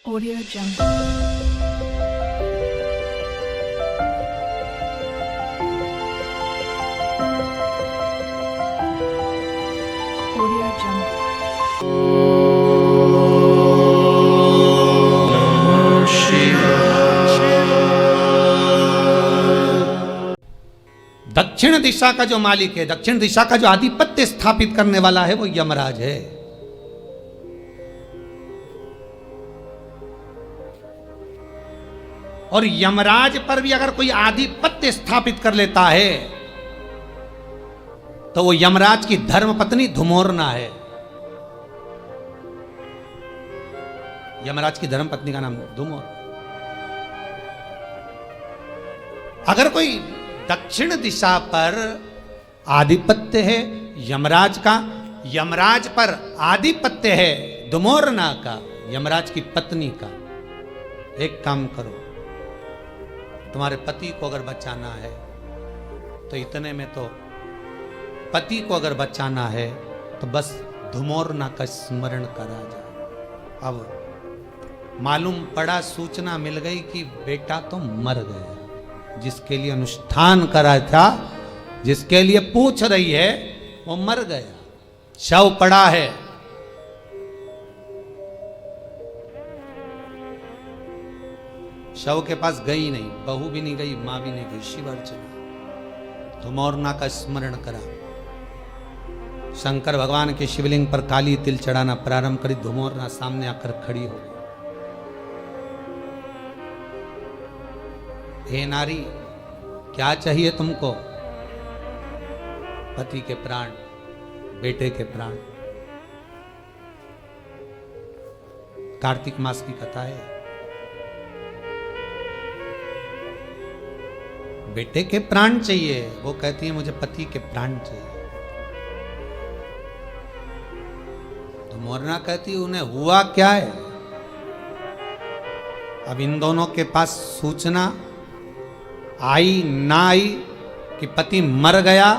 Audio Jungle. Audio Jungle. दक्षिण दिशा का जो मालिक है, दक्षिण दिशा का जो आधिपत्य स्थापित करने वाला है, वो यमराज है। और यमराज पर भी अगर कोई आधिपत्य स्थापित कर लेता है तो वो यमराज की धर्मपत्नी धुमोरना है। यमराज की धर्मपत्नी का नाम धुमोर। अगर कोई दक्षिण दिशा पर आधिपत्य है यमराज का, यमराज पर आधिपत्य है धुमोरना का, यमराज की पत्नी का, एक काम करो, तुम्हारे पति को अगर बचाना है तो इतने में तो पति को अगर बचाना है तो बस धुमोरना का स्मरण करा जाए। अब मालूम पड़ा, सूचना मिल गई कि बेटा तो मर गया, जिसके लिए अनुष्ठान करा था, जिसके लिए पूछ रही है, वो मर गया, शव पड़ा है। शव के पास गई नहीं, बहू भी नहीं गई, मां भी नहीं गई, शिव अर्चना। धुमोरना का स्मरण करा, शंकर भगवान के शिवलिंग पर काली तिल चढ़ाना प्रारंभ करी। धुमोरना सामने आकर खड़ी हो गई। हे नारी, क्या चाहिए तुमको? पति के प्राण, बेटे के प्राण। कार्तिक मास की कथा है। बेटे के प्राण चाहिए, वो कहती है मुझे पति के प्राण चाहिए। तो मोरना कहती है उन्हें हुआ क्या है? अब इन दोनों के पास सूचना आई ना आई कि पति मर गया,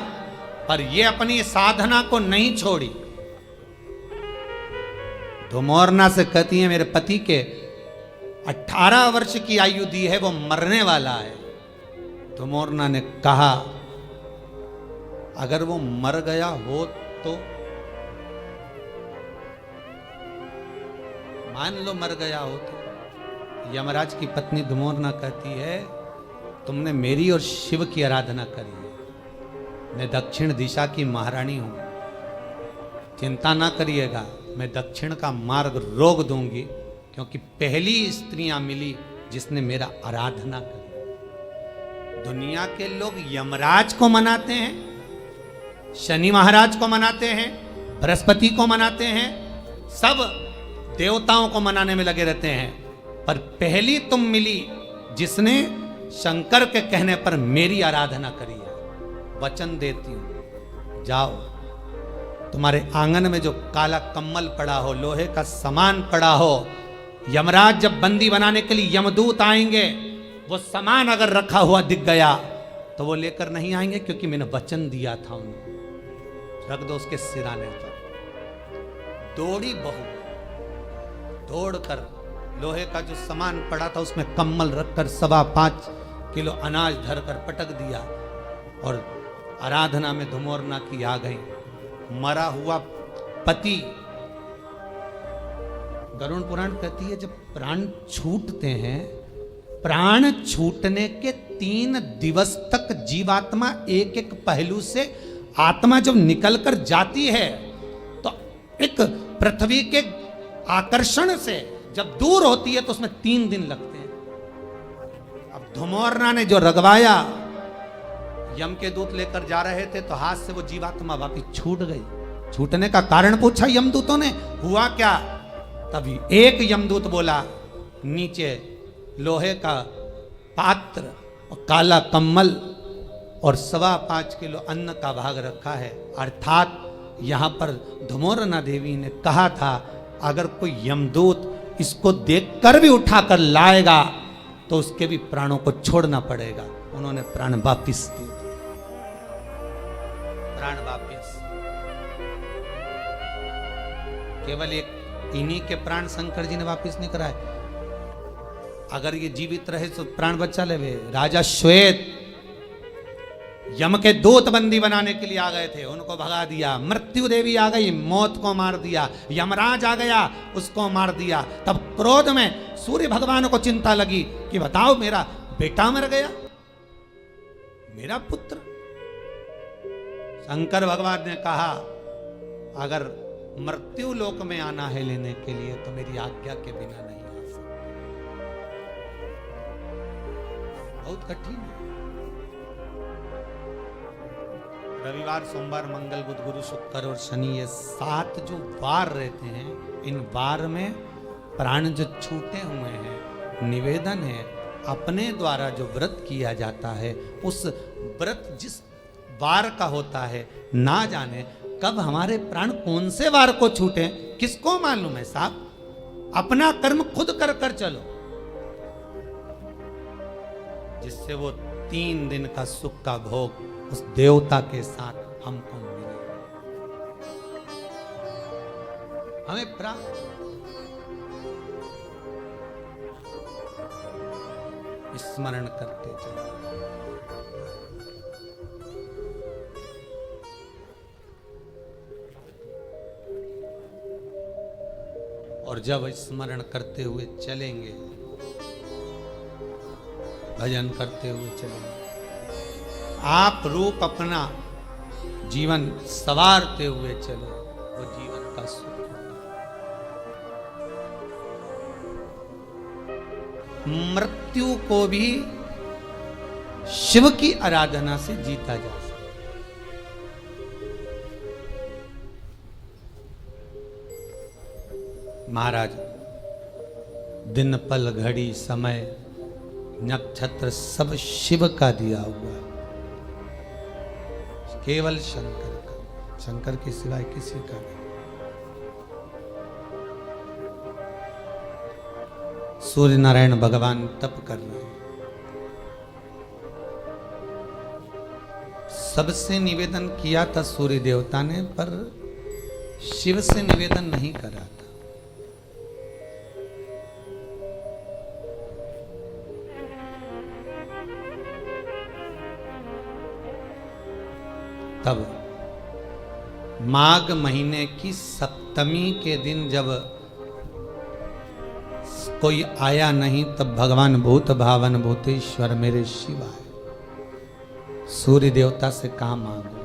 पर ये अपनी साधना को नहीं छोड़ी। तो मोरना से कहती है मेरे पति के 18 वर्ष की आयु दी है, वो मरने वाला है। तो मोरना ने कहा अगर वो मर गया हो तो मान लो मर गया हो तो। यमराज की पत्नी धुमोरना कहती है तुमने मेरी और शिव की आराधना करी है, मैं दक्षिण दिशा की महारानी हूं, चिंता ना करिएगा, मैं दक्षिण का मार्ग रोक दूंगी, क्योंकि पहली स्त्रियां मिली जिसने मेरा आराधना करी। दुनिया के लोग यमराज को मनाते हैं, शनि महाराज को मनाते हैं, बृहस्पति को मनाते हैं, सब देवताओं को मनाने में लगे रहते हैं, पर पहली तुम मिली जिसने शंकर के कहने पर मेरी आराधना करी है। वचन देती हूं, जाओ, तुम्हारे आंगन में जो काला कम्मल पड़ा हो, लोहे का सामान पड़ा हो, यमराज जब बंदी बनाने के लिए यमदूत आएंगे, वो सामान अगर रखा हुआ दिख गया तो वो लेकर नहीं आएंगे, क्योंकि मैंने वचन दिया था उन्हें। रख दो उसके सिराने पर। दौड़ी बहू, दौड़कर लोहे का जो सामान पड़ा था उसमें कम्मल रखकर 5.25 किलो अनाज धरकर पटक दिया, और आराधना में धुमोरना की आ गई। मरा हुआ पति, गरुड़ पुराण कहती है जब प्राण छूटते हैं, प्राण छूटने के 3 दिवस तक जीवात्मा एक एक पहलू से आत्मा जब निकलकर जाती है तो एक पृथ्वी के आकर्षण से जब दूर होती है तो उसमें 3 दिन लगते हैं। अब धुमोरना ने जो रगवाया, यम के दूत लेकर जा रहे थे तो हाथ से वो जीवात्मा वापिस छूट गई। छूटने का कारण पूछा यमदूतों ने, हुआ क्या? तभी एक यमदूत बोला, नीचे लोहे का पात्र और काला कम्मल और 5.25 किलो अन्न का भाग रखा है। अर्थात यहां पर धुमोरना देवी ने कहा था अगर कोई यमदूत इसको देखकर भी उठाकर लाएगा तो उसके भी प्राणों को छोड़ना पड़ेगा। उन्होंने प्राण वापिस दिए, प्राण वापिस। केवल एक इन्हीं के प्राण शंकर जी ने वापिस नहीं कराए, अगर ये जीवित रहे तो प्राण बचा लेवे। राजा श्वेत यम के दूत बंदी बनाने के लिए आ गए थे, उनको भगा दिया। मृत्यु देवी आ गई, मौत को मार दिया। यमराज आ गया, उसको मार दिया। तब क्रोध में सूर्य भगवान को चिंता लगी कि बताओ मेरा बेटा मर गया, मेरा पुत्र। शंकर भगवान ने कहा अगर मृत्यु लोक में आना है लेने के लिए तो मेरी आज्ञा के बिना नहीं आ सकते। बहुत कठिन है। रविवार, सोमवार, मंगल, बुध, गुरु, शुक्र और शनि, ये 7 जो वार रहते हैं, इन वार में प्राण जो छूटे हुए हैं, निवेदन है अपने द्वारा जो व्रत किया जाता है, उस व्रत जिस वार का होता है, ना जाने कब हमारे प्राण कौन से वार को छूटे, किसको मालूम है साहब। अपना कर्म खुद कर कर चलो, जिससे वो 3 दिन का सुख का भोग उस देवता के साथ हमको मिले, हमें प्राप्त। स्मरण करते चलो। और जब स्मरण करते हुए चलेंगे, भजन करते हुए चलेंगे, आप रूप अपना जीवन सवारते हुए चलो, वो जीवन का सुख। मृत्यु को भी शिव की आराधना से जीता जा सकता। महाराज, दिन पल घड़ी समय नक्षत्र सब शिव का दिया हुआ है, केवल शंकर का, शंकर के सिवाय किसी का नहीं। सूर्य नारायण भगवान तप कर रहे हैं, सबसे निवेदन किया था सूर्य देवता ने, पर शिव से निवेदन नहीं करा था। तब माघ महीने की सप्तमी के दिन जब कोई आया नहीं, तब भगवान भूत भावन भूतेश्वर मेरे शिव आए। सूर्य देवता से कहा मांगो।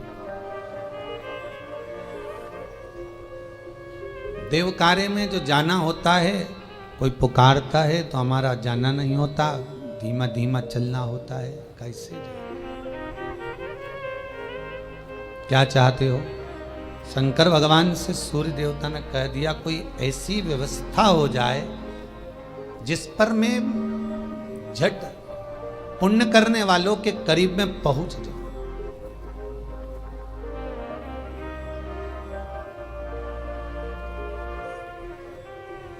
देव कार्य में जो जाना होता है, कोई पुकारता है तो हमारा जाना नहीं होता, धीमा धीमा चलना होता है। कैसे जाए? क्या चाहते हो? शंकर भगवान से सूर्य देवता ने कह दिया कोई ऐसी व्यवस्था हो जाए जिस पर मैं झट पुण्य करने वालों के करीब में पहुंच जाऊं।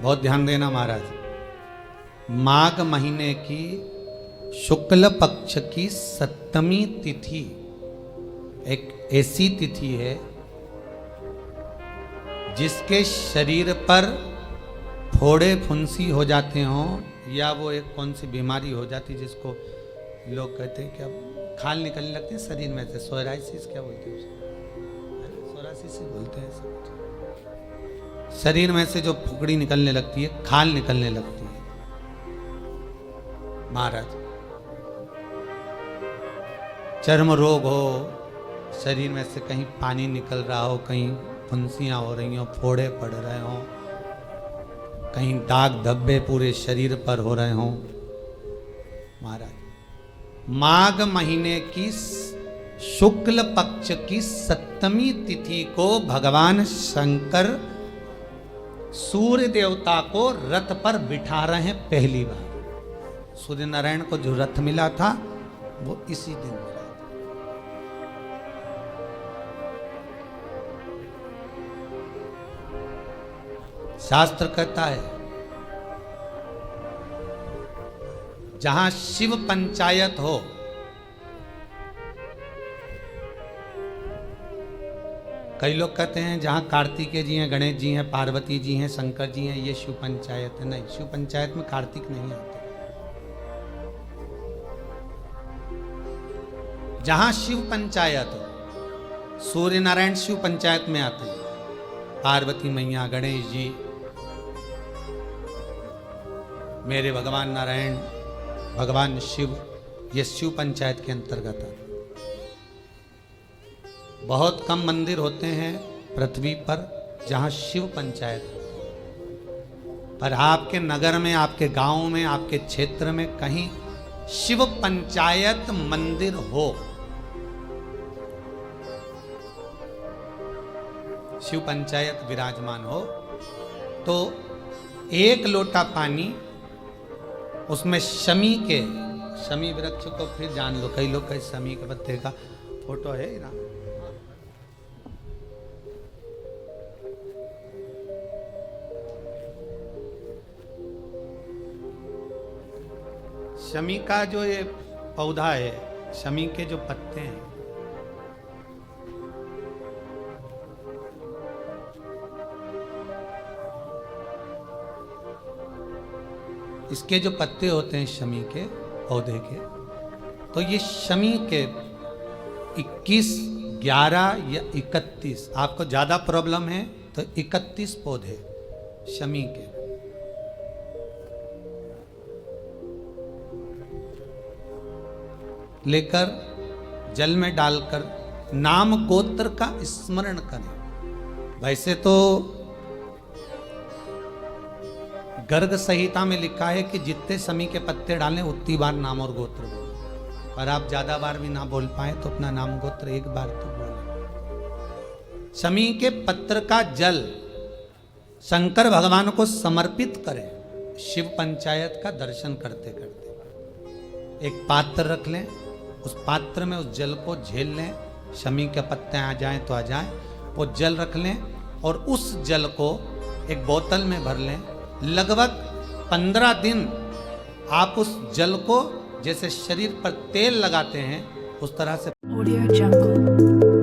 बहुत ध्यान देना महाराज, माघ महीने की शुक्ल पक्ष की सप्तमी तिथि एक ऐसी तिथि है जिसके शरीर पर फोड़े फुंसी हो जाते हों, या वो एक कौन सी बीमारी हो जाती जिसको लोग कहते हैं क्या खाल निकलने लगती है शरीर में से, सोराइसिस क्या बोलते हैं उसको, सोराइसिस बोलते हैं सब। शरीर में से जो फुकड़ी निकलने लगती है, खाल निकलने लगती है। महाराज, चर्म रोग हो, शरीर में से कहीं पानी निकल रहा हो, कहीं फुंसियां हो रही हो, फोड़े पड़ रहे हो, कहीं दाग धब्बे पूरे शरीर पर हो रहे हो, महाराज माघ महीने की शुक्ल पक्ष की सप्तमी तिथि को भगवान शंकर सूर्य देवता को रथ पर बिठा रहे हैं पहली बार। सूर्य नारायण को जो रथ मिला था वो इसी दिन मिला। शास्त्र कहता है जहां शिव पंचायत हो, कई लोग कहते हैं जहां कार्तिकेय जी हैं, गणेश जी हैं, पार्वती जी हैं, शंकर जी हैं, ये शिव पंचायत है। नहीं, शिव पंचायत में कार्तिक नहीं आते, जहां शिव पंचायत हो, सूर्य नारायण शिव पंचायत में आते हैं, पार्वती मैया, गणेश जी, मेरे भगवान नारायण, भगवान शिव, ये शिव पंचायत के अंतर्गत आते। बहुत कम मंदिर होते हैं पृथ्वी पर जहां शिव पंचायत होती है, पर आपके नगर में, आपके गांव में, आपके क्षेत्र में कहीं शिव पंचायत मंदिर हो, शिव पंचायत विराजमान हो, तो एक लोटा पानी उसमें शमी वृक्ष को, फिर जान लो, कई लोग कई शमी के पत्ते का फोटो है ना, शमी का जो ये पौधा है, शमी के जो पत्ते हैं, इसके जो पत्ते होते हैं शमी के पौधे के, तो ये शमी के 21, 11 या 31, आपको ज्यादा प्रॉब्लम है तो 31 पौधे शमी के, लेकर जल में डालकर नाम गोत्र का स्मरण करें। वैसे तो गर्ग संहिता में लिखा है कि जितने शमी के पत्ते डालें उतनी बार नाम और गोत्र बोलें, पर आप ज्यादा बार भी ना बोल पाए तो अपना नाम गोत्र एक बार तो बोलें। शमी के पत्र का जल शंकर भगवान को समर्पित करें, शिव पंचायत का दर्शन करते करते। एक पात्र रख लें, उस पात्र में उस जल को झेल लें, शमी के पत्ते आ जाएं तो आ जाएं, वो जल रख लें और उस जल को एक बोतल में भर लें। लगभग 15 दिन आप उस जल को जैसे शरीर पर तेल लगाते हैं उस तरह से Audio Jungle.